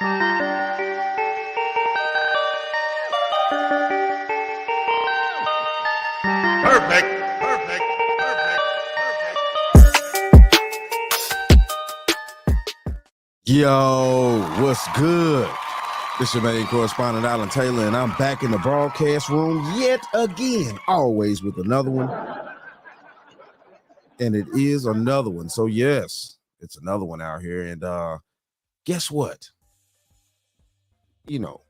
Perfect. Perfect. Perfect. Yo, what's good? This your main correspondent, Alan Taylor, and I'm back in the broadcast room yet again, always with another one. And it is another one. So yes, it's another one out here. And guess what? You know,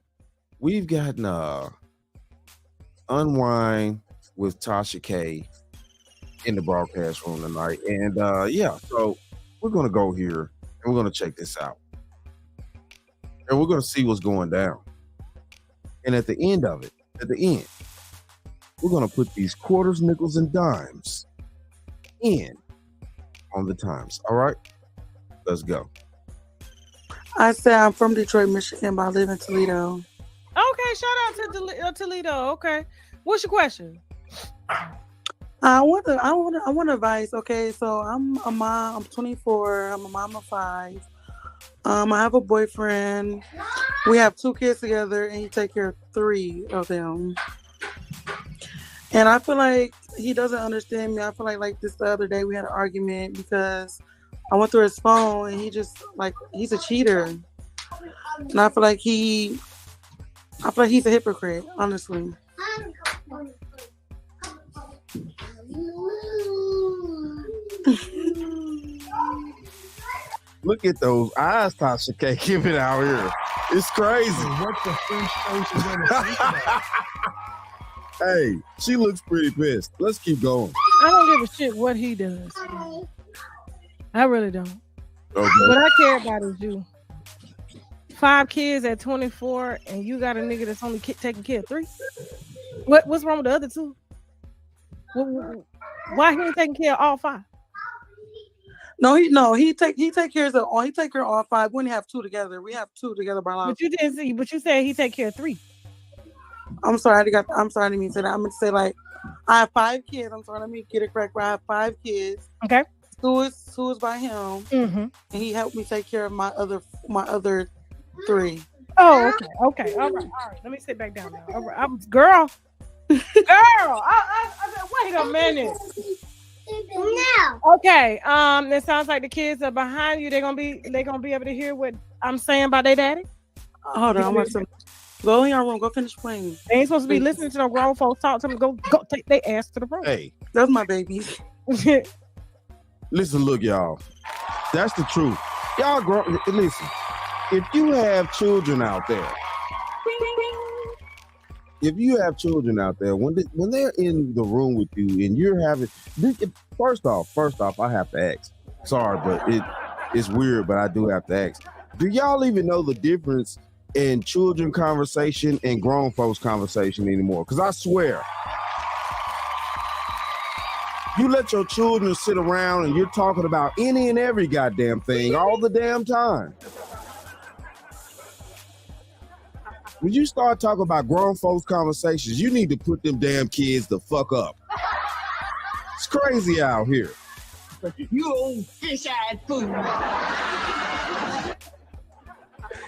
we've gotten Unwind with Tasha K in the broadcast room tonight. And yeah, so we're gonna go here and we're gonna check this out. And we're gonna see what's going down. And at the end of it, we're gonna put these quarters, nickels, and dimes in on the times. All right, let's go. I said I'm from Detroit, Michigan, but I live in Toledo. Okay, shout out to Toledo. Okay, what's your question? I want advice. Okay, so I'm a mom. I'm 24. I'm a mom of 5. I have a boyfriend. We have 2 kids together, and he take care of 3 of them. And I feel like he doesn't understand me. I feel like this the other day we had an argument because I went through his phone and he just he's a cheater. And I feel like he's a hypocrite, honestly. Look at those eyes Tasha K giving out here. It's crazy. What the French toast is gonna think about? Hey, she looks pretty pissed. Let's keep going. I don't give a shit what he does. I really don't. Okay. What I care about is you. 5 kids at 24, and you got a nigga that's only taking care of 3. What's wrong with the other 2? Why he ain't taking care of all 5? He take care of all 5. We only have 2 together. We have 2 together by law. But you didn't see. But you said he take care of 3. I'm sorry, I didn't mean to say that. I'm gonna say I have 5 kids. I'm sorry, let me get it correct. I have 5 kids. Okay. 2 is by him, and he helped me take care of my other 3. Oh, okay. All right. Let me sit back down now. All right. Girl. Wait a minute. No. Okay. It sounds like the kids are behind you. They're gonna be able to hear what I'm saying about their daddy. Hold on, I'm gonna go in your room. Go finish playing. They ain't supposed to be listening to no grown folks talk to them. Go take their ass to the room. Hey, that's my baby. Listen, look, y'all. That's the truth. Y'all listen. If you have children out there, when they're in the room with you and you're having, first off, I have to ask. Sorry, but it's weird, but I do have to ask. Do y'all even know the difference in children conversation and grown folks conversation anymore? Because I swear, you let your children sit around and you're talking about any and every goddamn thing all the damn time. When you start talking about grown folks conversations, you need to put them damn kids the fuck up. It's crazy out here. You old fish-eyed fool.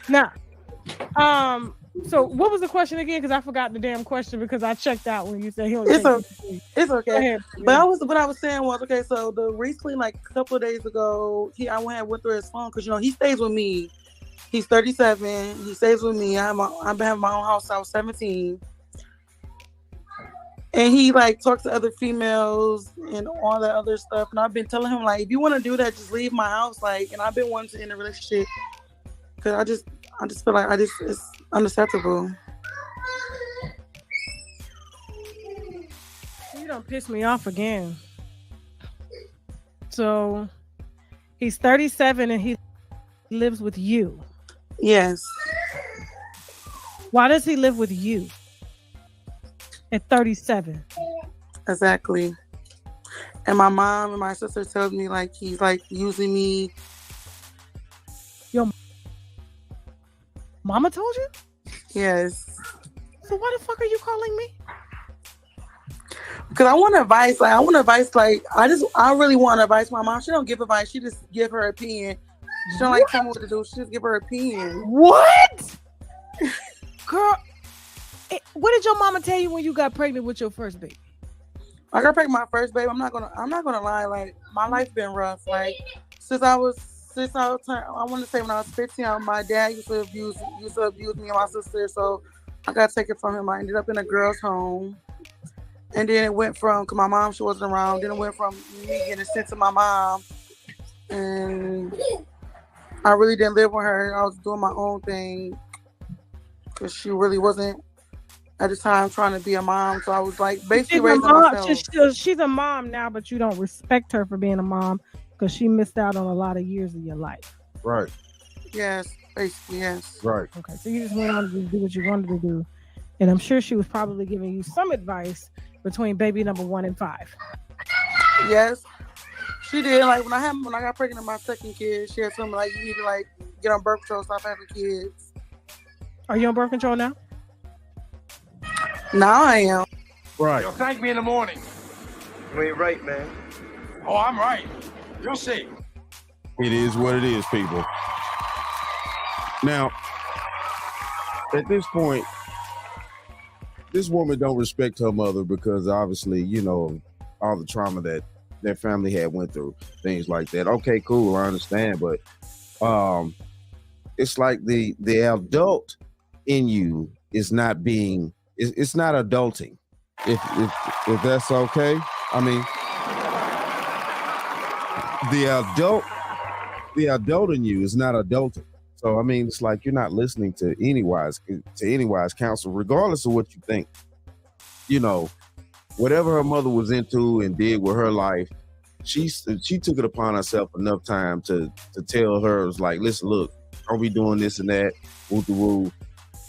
Now, so what was the question again? Because I forgot the damn question because I checked out when you said he only. It's okay. Go ahead. But what I was saying was, okay, so recently, a couple of days ago, I went through his phone because he stays with me. He's 37. He stays with me. I've been having my own house since I was 17. And he talks to other females and all that other stuff. And I've been telling him if you want to do that, just leave my house. And I've been wanting to end a relationship because I just feel like it's unacceptable. You don't piss me off again. So he's 37 and he lives with you. Yes. Why does he live with you at 37? Exactly. And my mom and my sister tells me he's using me. Your mama told you? Yes. So why the fuck are you calling me? Because I want advice. I really want advice. My mom, she don't give advice. She just give her opinion. She don't like tell me what to do. She just give her opinion. What? Girl, what did your mama tell you when you got pregnant with your first baby? I got pregnant with my first baby. I'm not gonna lie. Like my life's been rough. Like I want to say when I was 15, my dad used to abuse me and my sister. So I got taken from him. I ended up in a girl's home. And then it went from, because my mom, she wasn't around. Then it went from me getting sent to my mom. And I really didn't live with her. I was doing my own thing. Because she really wasn't, at the time, trying to be a mom. So I was like, basically raising myself. She's a mom now, but you don't respect her for being a mom because she missed out on a lot of years of your life. Right. Yes, basically, yes. Right. Okay, so you just went on to do what you wanted to do. And I'm sure she was probably giving you some advice between baby number 1 and 5. Yes, she did. Like when I got pregnant with my second kid, she had told me like you need to like get on birth control, stop having kids. Are you on birth control now? Now I am. Right. You'll thank me in the morning. You ain't right, man. Oh, I'm right. You'll see. It is what it is, people. Now, at this point, this woman don't respect her mother because obviously, you know, all the trauma that their family had went through, things like that. Okay, cool, I understand, but it's like the adult in you is not being, it's not adulting. If that's okay, I mean, the adult in you is not adulting. So I mean, it's like you're not listening to any wise counsel, regardless of what you think. You know, whatever her mother was into and did with her life, she took it upon herself enough time to tell her, it was like, listen, look, don't be doing this and that, woo-de-woo.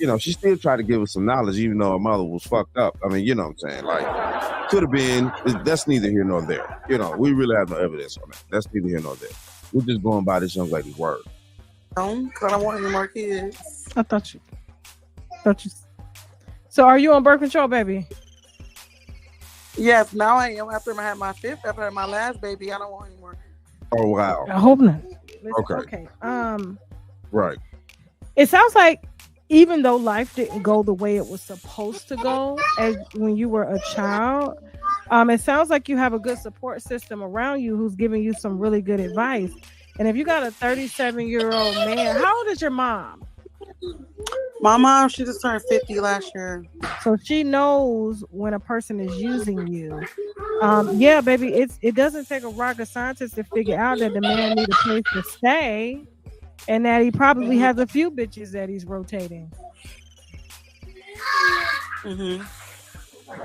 You know, she still tried to give us some knowledge, even though her mother was fucked up. I mean, you know what I'm saying? Like, could have been. That's neither here nor there. You know, we really have no evidence on that. That's neither here nor there. We're just going by this young lady's word. Because I don't want any more kids. I thought you. So are you on birth control, baby? Yes, now I am. After I had my fifth, after I had my last baby, I don't want any more. Oh wow. I hope not. Okay. Right. It sounds like even though life didn't go the way it was supposed to go as when you were a child, it sounds like you have a good support system around you who's giving you some really good advice. And if you got a 37-year-old man, how old is your mom? My mom, she just turned 50 last year. So she knows when a person is using you. Yeah, baby, it doesn't take a rocket scientist to figure out that the man needs a place to stay and that he probably has a few bitches that he's rotating. Mm-hmm.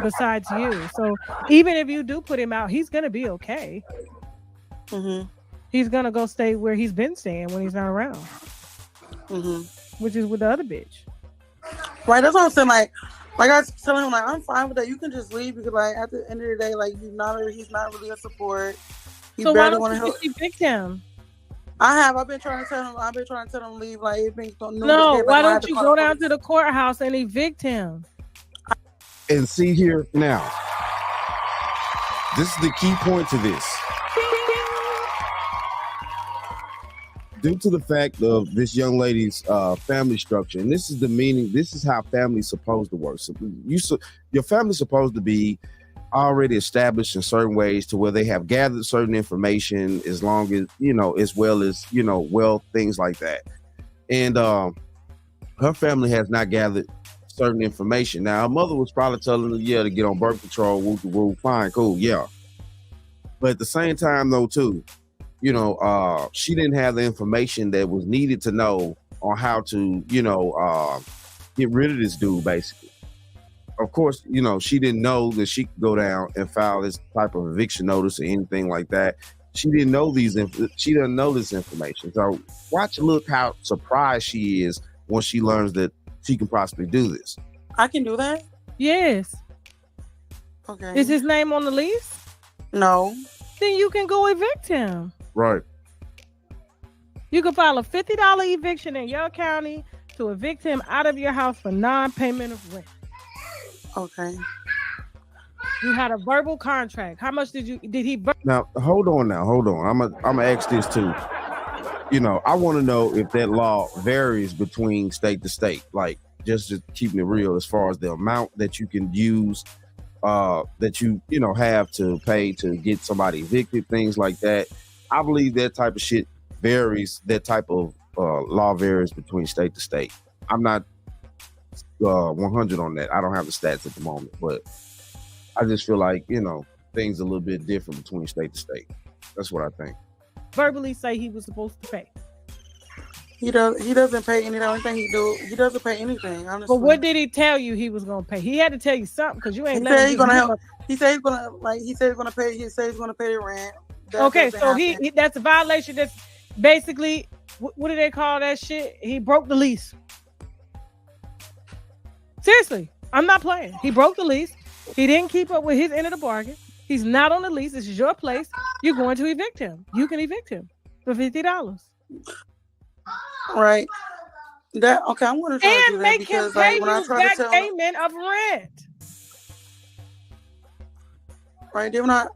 Besides you. So even if you do put him out, he's going to be okay. Mm-hmm. He's going to go stay where he's been staying when he's not around. Mm-hmm. Which is with the other bitch. Right, that's what I'm saying. Like I was telling him, like, I'm fine with that. You can just leave because, like, at the end of the day, like, he's not really a support. He So barely why want to don't help. you evict him? I've been trying to tell him leave. Like, it's been No, why don't you go down to the courthouse and evict him? And see here now, this is the key point to this. Due to the fact of this young lady's family structure, and this is the meaning, this is how family's supposed to work. So your family's supposed to be already established in certain ways to where they have gathered certain information as long as, you know, as well as, you know, wealth, things like that. And her family has not gathered certain information. Now, her mother was probably telling her, yeah, to get on birth control, woo, fine, cool, yeah. But at the same time, though, too, you know, she didn't have the information that was needed to know on how to, you know, get rid of this dude, basically. Of course, you know, she didn't know that she could go down and file this type of eviction notice or anything like that. She didn't know she didn't know this information. So look how surprised she is when she learns that she can possibly do this. I can do that? Yes. Okay. Is his name on the lease? No. Then you can go evict him. Right. You can file a $50 eviction in your county to evict him out of your house for non-payment of rent. Okay. You had a verbal contract. How much did he? Now, hold on. I'm gonna ask this too. I want to know if that law varies between state to state. Like, just keeping it real as far as the amount that you can use, that you have to pay to get somebody evicted, things like that. I believe that type of shit varies. That type of law varies between state to state. I'm not 100 on that. I don't have the stats at the moment, but I just feel like things a little bit different between state to state. That's what I think. Verbally say he was supposed to pay. He doesn't pay any. The only thing he doesn't pay anything. Honestly. But what did he tell you he was gonna pay? He had to tell you something because you ain't. He said he's gonna help. He said he's gonna pay. He said he's gonna pay the rent. Okay, so he that's a violation. That's basically what do they call that shit? He broke the lease. Seriously, I'm not playing. He broke the lease. He didn't keep up with his end of the bargain. He's not on the lease. This is your place. You're going to evict him. You can evict him for $50. Right. That okay. I'm going to try to do that make because him pay when I you try back to tell payment of rent. right, then when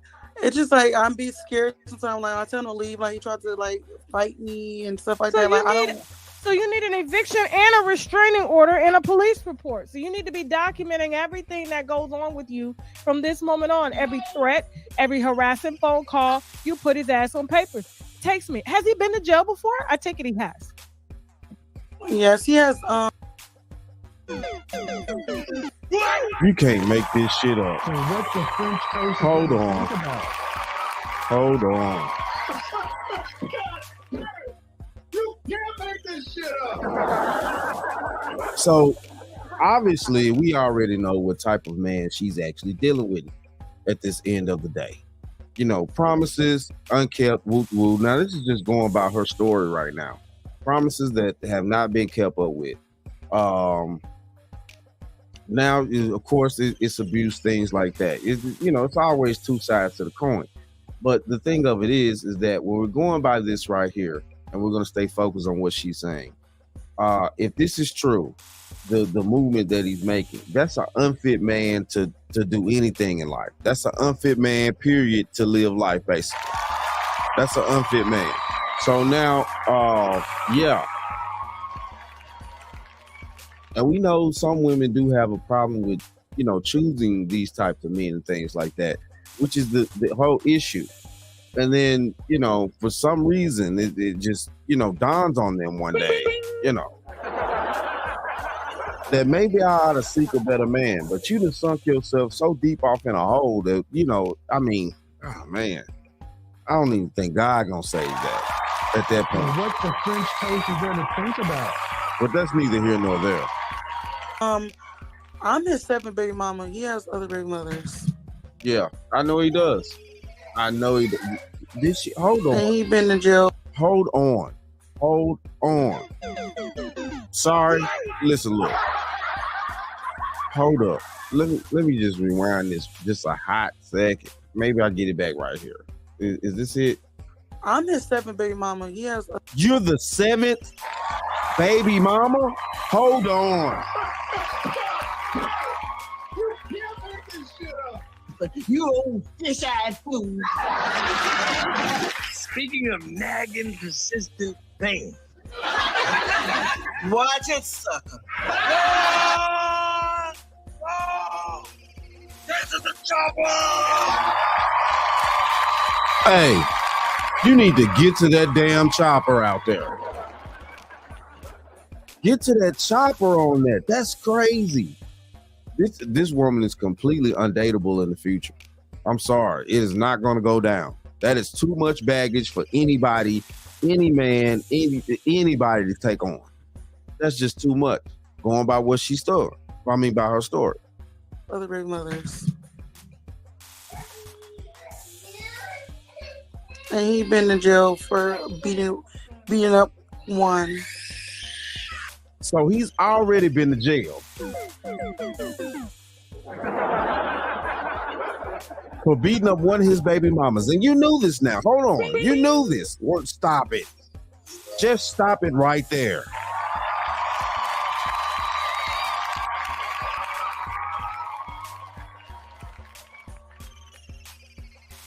it's just like I'm be scared sometimes. Like I tell him to leave. Like he tried to like fight me and stuff like that. Like I don't. So you need an eviction and a restraining order and a police report. So you need to be documenting everything that goes on with you from this moment on. Every threat, every harassing phone call, you put his ass on papers. Text me. Has he been to jail before? I take it he has. Yes, he has. You can't make this shit up. So what the French toast? Hold on. Hold on. You can't make this shit up. So obviously we already know what type of man she's actually dealing with at this end of the day. Promises, unkept, woo woo. Now this is just going about her story right now. Promises that have not been kept up with. Now, of course, it's abuse, things like that. It's always two sides to the coin. But the thing of it is that when we're going by this right here, and we're going to stay focused on what she's saying. If this is true, the movement that he's making, that's an unfit man to do anything in life. That's an unfit man, period, to live life, basically. That's an unfit man. So now, yeah. And we know some women do have a problem with, choosing these types of men and things like that, which is the whole issue. And then, for some reason, it just, dawns on them one day, that maybe I ought to seek a better man. But you done sunk yourself so deep off in a hole that, oh man, I don't even think God gonna save that at that point. So what the French toast is there to think about? But that's neither here nor there. I'm his seventh baby mama. He has other baby mothers. Yeah, I know he does. I know he does. Hold on. And he been in jail. Hold on. Sorry. Listen, look. Hold up. Let me just rewind this just a hot second. Maybe I'll get it back right here. Is this it? I'm his seventh baby mama. He has. You're the seventh baby mama? Hold on. You old fish-eyed fool. Speaking of nagging, persistent things. Watch it, sucker. Oh, this is the chopper. Hey, you need to get to that damn chopper out there. Get to that chopper on that. That's crazy. This woman is completely undateable in the future. I'm sorry. It is not going to go down. That is too much baggage for anybody, any man, anybody to take on. That's just too much. Going by what she story. I mean, by her story. Other baby mothers. And he been in jail for beating up one. So he's already been to jail for beating up one of his baby mamas. And you knew this now. Hold on. You knew this. Stop it. Just stop it right there.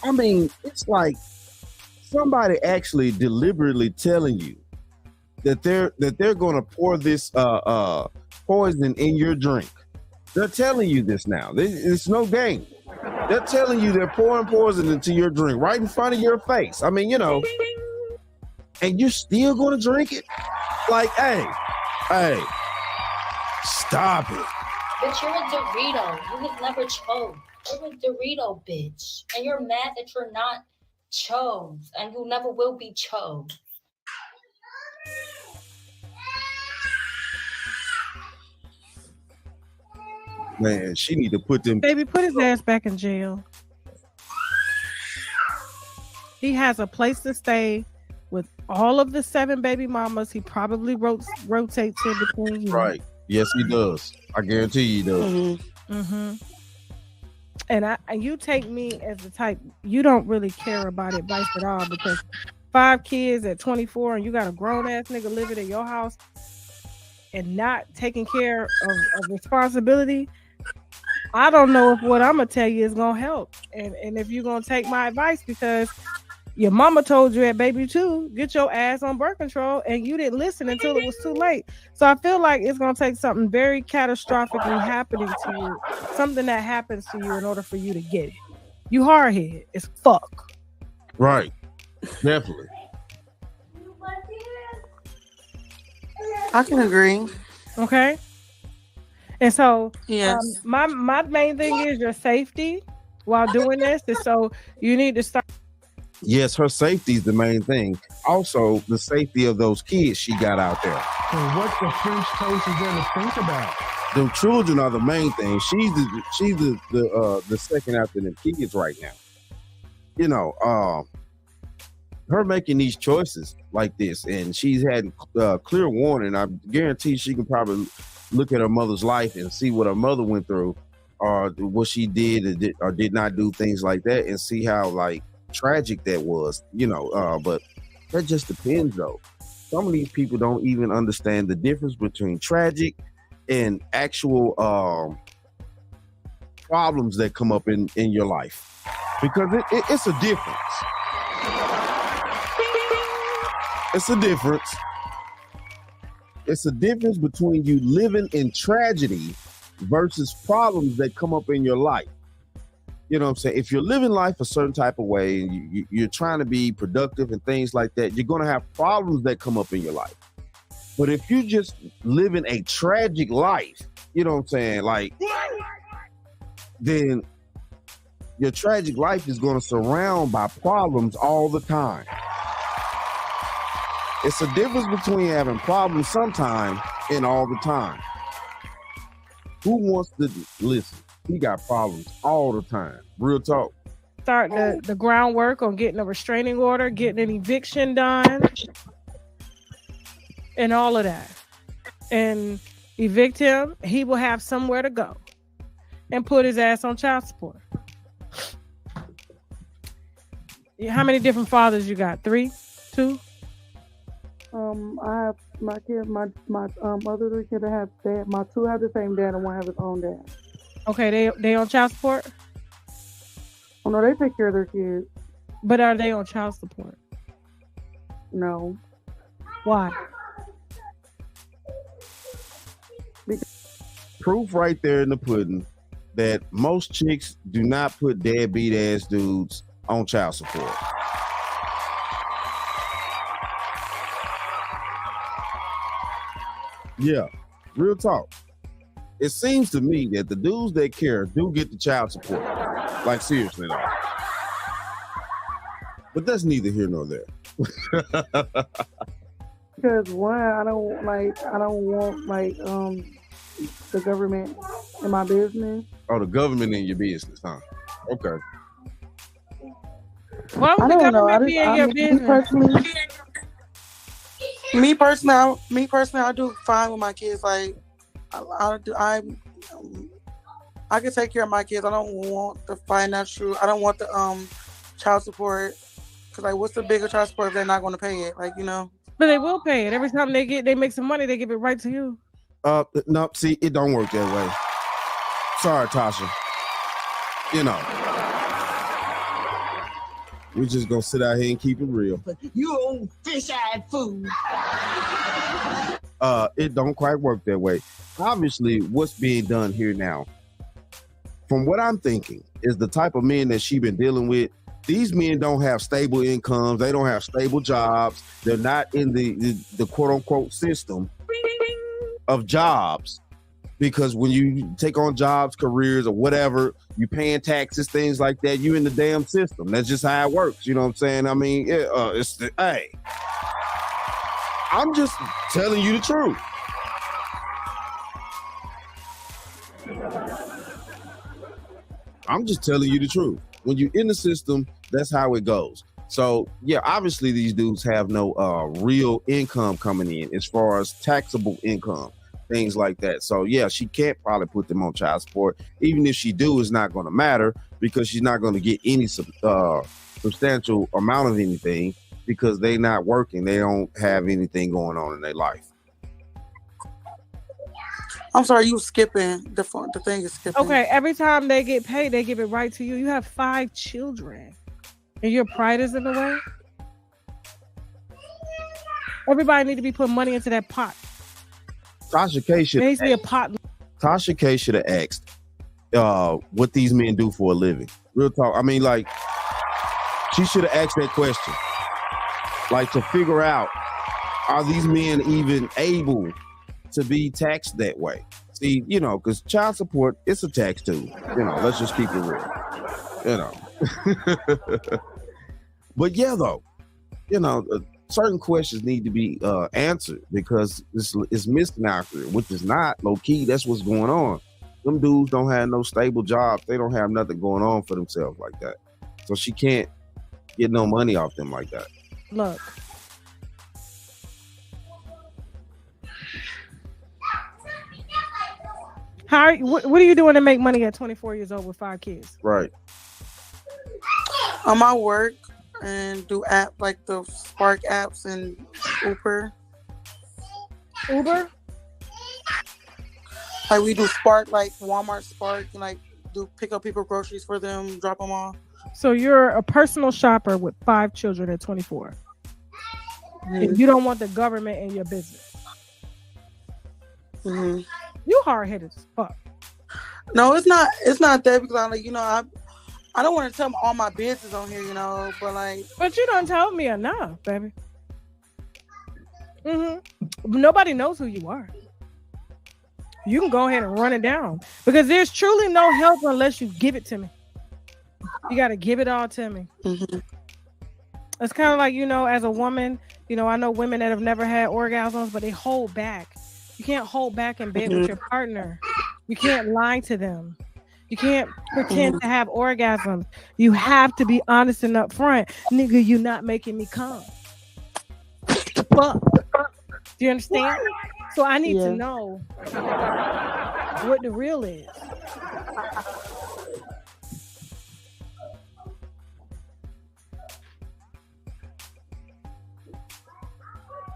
I mean, it's like somebody actually deliberately telling you that they're gonna pour this poison in your drink. They're telling you this now. It's no game. They're telling you they're pouring poison into your drink right in front of your face. I mean, and you're still gonna drink it? Like, hey, stop it. But you're a Dorito. You have never chose. You're a Dorito, bitch. And you're mad that you're not chose. And you never will be chose. Man, she need to put them. Baby, put his ass back in jail. He has a place to stay with all of the 7 baby mamas. He probably rotates in between you. Right. Yes, he does. I guarantee you he does. Mm-hmm. And you take me as the type, you don't really care about advice at all, because 5 kids at 24 and you got a grown ass nigga living in your house and not taking care of responsibility. I don't know if what I'm gonna tell you is gonna help, and if you're gonna take my advice, because your mama told you at baby 2, get your ass on birth control, and you didn't listen until it was too late. So I feel like it's gonna take something very catastrophically happening to you, something that happens to you in order for you to get it. You hard head as fuck. Right. Definitely. I can agree. Okay. And so Yes. my main thing is your safety while doing this. And so you need to start. Yes, her safety is the main thing. Also, the safety of those kids she got out there. So what the French toast is there to think about? Them children are the main thing. She's the second after them kids right now. Her making these choices like this, and she's had clear warning. I guarantee she can probably look at her mother's life and see what her mother went through, or what she did or did not do, things like that, and see how like tragic that was. But that just depends though. Some of these people don't even understand the difference between tragic and actual problems that come up in your life, because it's a difference. It's a difference. It's a difference between you living in tragedy versus problems that come up in your life. You know what I'm saying? If you're living life a certain type of way and you're trying to be productive and things like that, you're going to have problems that come up in your life. But if you just living a tragic life, you know what I'm saying? Like, then your tragic life is going to surround by problems all the time. It's a difference between having problems sometime and all the time. Who wants to listen? He got problems all the time. Real talk. Start the groundwork on getting a restraining order, getting an eviction done, and all of that. And evict him, he will have somewhere to go. And put his ass on child support. How many different fathers you got? 3? 2? I have my kid, my other 3 kids have dad. My 2 have the same dad and 1 have his own dad. Okay, they on child support? Oh no, they take care of their kids. But are they on child support? No. Why? Proof right there in the pudding that most chicks do not put deadbeat ass dudes on child support. Yeah, real talk. It seems to me that the dudes that care do get the child support. Like, seriously though. But that's neither here nor there. Because 1, I don't want the government in my business. Oh, the government in your business, huh? Okay. Why would the government be in your business? Me personally, I do fine with my kids. Like, I can take care of my kids. I don't want the financial. I don't want the child support. Cause like, what's the bigger child support if they're not going to pay it? Like, But they will pay it every time they make some money. They give it right to you. No, see, it don't work that way. Sorry, Tasha. We're just gonna sit out here and keep it real. You old fish-eyed fool. It don't quite work that way. Obviously, what's being done here now, from what I'm thinking, is the type of men that she been dealing with. These men don't have stable incomes. They don't have stable jobs. They're not in the quote unquote system of jobs. Because when you take on jobs, careers, or whatever, you paying taxes, things like that, you in the damn system. That's just how it works. You know what I'm saying? I mean, hey, I'm just telling you the truth. I'm just telling you the truth. When you're in the system, that's how it goes. So, yeah, obviously these dudes have no real income coming in as far as taxable income. Things like that. So yeah, she can't probably put them on child support. Even if she do, it's not going to matter because she's not going to get any substantial amount of anything because they not working. They don't have anything going on in their life. I'm sorry, you skipping the thing is skipping. Okay, every time they get paid, they give it right to you. You have 5 children, and your pride is in the way. Everybody need to be putting money into that pot. Tasha K should needs to be a pot. Tasha K should have asked what these men do for a living. Real talk. I mean, like, she should have asked that question. Like, to figure out, are these men even able to be taxed that way? See, you know, because child support, it's a tax too. You know, let's just keep it real. You know. But yeah, though, you know, certain questions need to be answered because it's missing out here, which is not low key. That's what's going on. Them dudes don't have no stable jobs. They don't have nothing going on for themselves like that. So she can't get no money off them like that. Look. What are you doing to make money at 24 years old with 5 kids? Right. I work and do app like the Spark apps and Uber. Uber? Like we do Spark, like Walmart Spark, and like do pick up people groceries for them, drop them off. So you're a personal shopper with 5 children at 24. Mm-hmm. And you don't want the government in your business. Mm-hmm. You hard-headed as fuck. No, it's not that because I'm like, you know, I don't want to tell all my business on here, you know, but like. But you don't tell me enough, baby. Nobody knows who you are. You can go ahead and run it down because there's truly no help unless you give it to me. You got to give it all to me. Mm-hmm. It's kind of like, you know, as a woman, you know, I know women that have never had orgasms, but they hold back. You can't hold back in bed with your partner. You can't lie to them. You can't pretend to have orgasms. You have to be honest and upfront. Nigga, you not making me come. Fuck. Do you understand? So I need to know what the real is.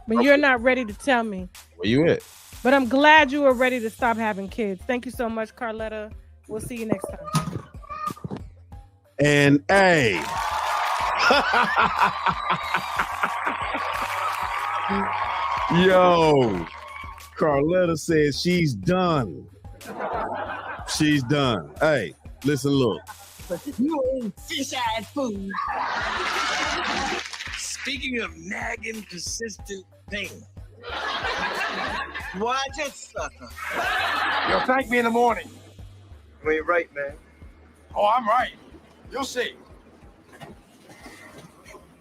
But you're not ready to tell me. Where you at? But I'm glad you were ready to stop having kids. Thank you so much, Carletta. We'll see you next time. And hey. Yo, Carletta says she's done. She's done. Hey, listen, look. You old fish-eyed fool. Speaking of nagging, persistent pain. Why just sucker? You'll thank me in the morning. You ain't right, man. Oh, I'm right. You'll see.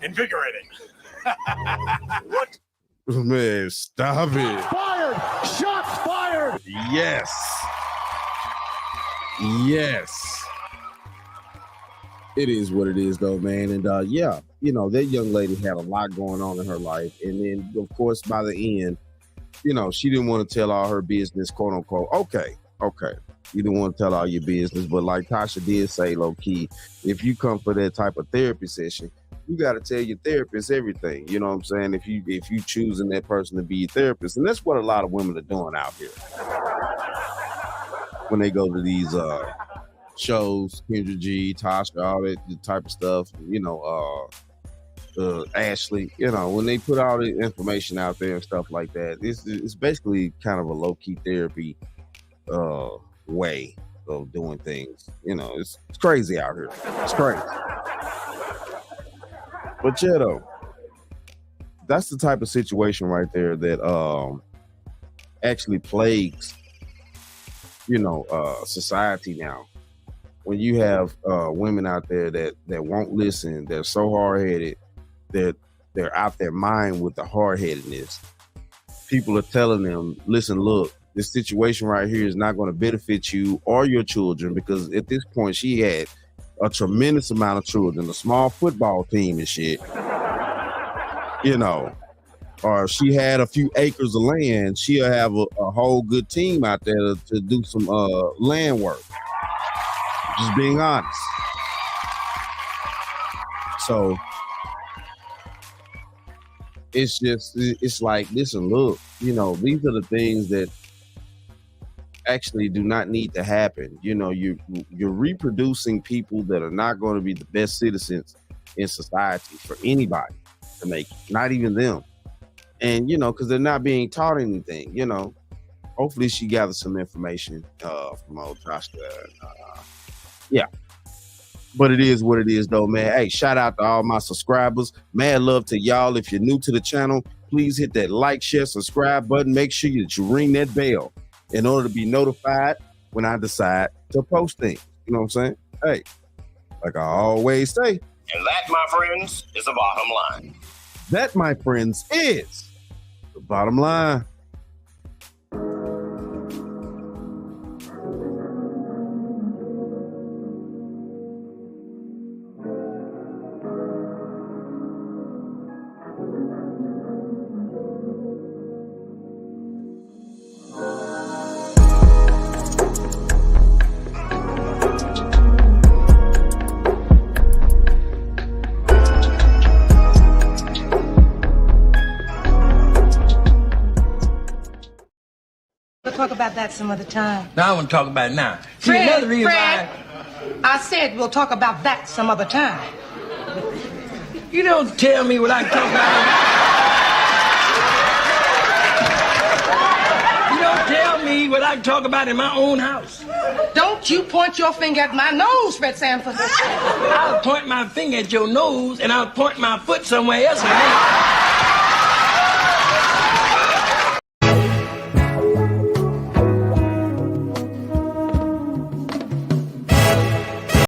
Invigorating. What? Man, stop it. Fired! Shots fired! Yes. Yes. It is what it is, though, man. And yeah, you know, that young lady had a lot going on in her life. And then, of course, by the end, you know, she didn't want to tell all her business, quote unquote. Okay. You didn't want to tell all your business. But like Tasha did say, low key, if you come for that type of therapy session, you got to tell your therapist everything. You know what I'm saying? If you choosing that person to be your therapist. And that's what a lot of women are doing out here when they go to these shows, Kendra G, Tasha, all that type of stuff. Ashley. When they put all the information out there and stuff like that, it's basically kind of a low key therapy way of doing things. It's crazy out here. It's crazy. But yeah, though, that's the type of situation right there that actually plagues, society now. When you have women out there that won't listen, they're so hard-headed, that they're out their mind with the hard-headedness. People are telling them, listen, look, this situation right here is not going to benefit you or your children, because at this point she had a tremendous amount of children, a small football team and shit, or she had a few acres of land. She'll have a whole good team out there to do some land work. Just being honest. So it's like, listen, look, these are the things that actually do not need to happen. You're reproducing people that are not going to be the best citizens in society for anybody to make, not even them. And because they're not being taught anything. Hopefully she gathers some information from old Tasha. Yeah, but it is what it is, though, man. Hey, shout out to all my subscribers. Mad love to y'all. If you're new to the channel, please hit that like, share, subscribe button. Make sure that you ring that bell in order to be notified when I decide to post things. You know what I'm saying? Hey, like I always say. And that, my friends, is the bottom line. That, my friends, is the bottom line. Talk about that some other time. No, I want to talk about it now. See, Fred, another reason Fred, I said we'll talk about that some other time. You don't tell me what I can talk about. You don't tell me what I can talk about in my own house. Don't you point your finger at my nose, Fred Sanford. I'll point my finger at your nose, and I'll point my foot somewhere else.